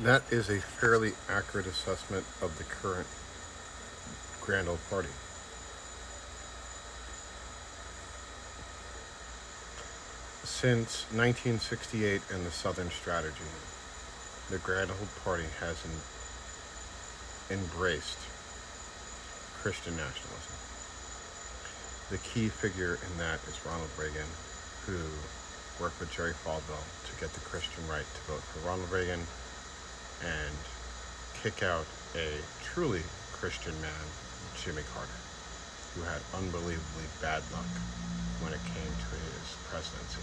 That is a fairly accurate assessment of the current Grand Old Party. Since 1968 and the Southern Strategy, the Grand Old Party has embraced Christian nationalism. The key figure in that is Ronald Reagan, who worked with Jerry Falwell to get the Christian right to vote for Ronald Reagan and kick out a truly Christian man, Jimmy Carter, who had unbelievably bad luck when it came to his presidency.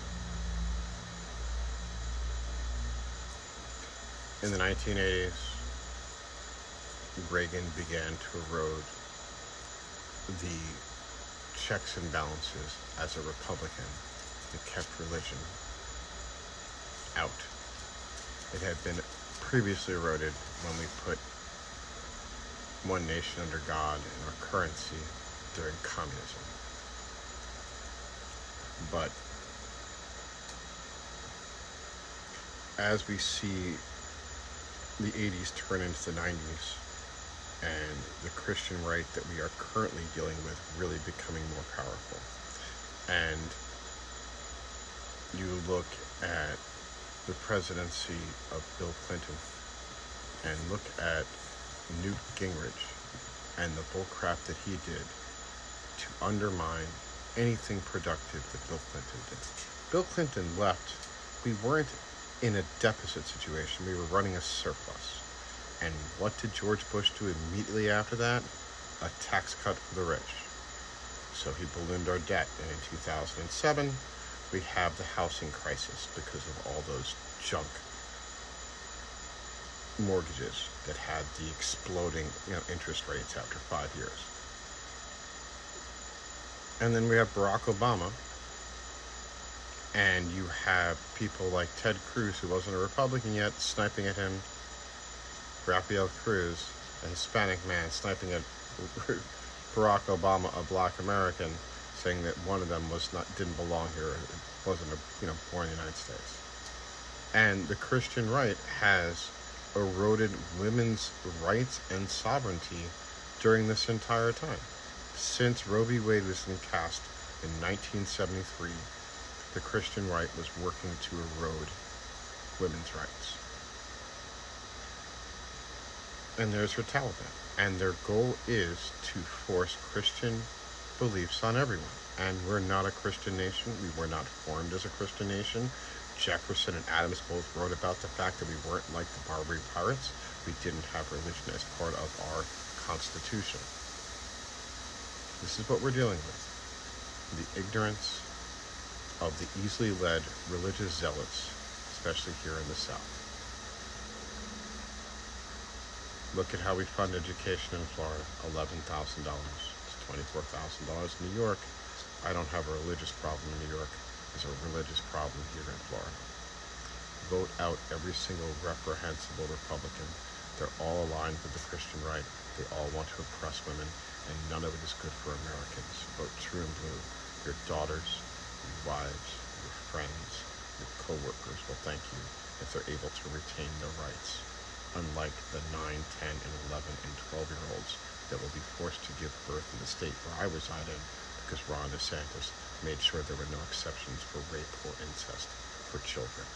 In the 1980s, Reagan began to erode the checks and balances as a Republican that kept religion out. It had been previously eroded when we put one nation under God in our currency during communism. But as we see the 80s turn into the 90s and the Christian right that we are currently dealing with really becoming more powerful, and you look at the presidency of Bill Clinton and look at Newt Gingrich and the bullcrap that he did to undermine anything productive that Bill Clinton did. Bill Clinton left. We weren't in a deficit situation. We were running a surplus. And what did George Bush do immediately after that? A tax cut for the rich. So he ballooned our debt. And in 2007, we have the housing crisis because of all those junk mortgages that had the exploding interest rates after 5 years. And then we have Barack Obama, and you have people like Ted Cruz, who wasn't a Republican yet, sniping at him. Rafael Cruz, a Hispanic man, sniping at Barack Obama, a Black American, saying that one of them didn't belong here, wasn't born in the United States. And the Christian right has eroded women's rights and sovereignty during this entire time. Since Roe v. Wade was cast in 1973, the Christian right was working to erode women's rights. And there's her Taliban. And their goal is to force Christian beliefs on everyone. And we're not a Christian nation. We were not formed as a Christian nation. Jefferson and Adams both wrote about the fact that we weren't like the Barbary pirates. We didn't have religion as part of our Constitution. This is what we're dealing with. The ignorance of the easily led religious zealots, especially here in the South. Look at how we fund education in Florida, $11,000 to $24,000. In New York, I don't have a religious problem in New York. There's a religious problem here in Florida. Vote out every single reprehensible Republican. They're all aligned with the Christian right. They all want to oppress women, and none of it is good for Americans. Vote true and blue. Your daughters, your wives, your friends, your co-workers will thank you if they're able to retain their rights. Unlike the 9, 10, and 11, and 12-year-olds that will be forced to give birth in the state where I reside in because Ron DeSantis made sure there were no exceptions for rape or incest for children.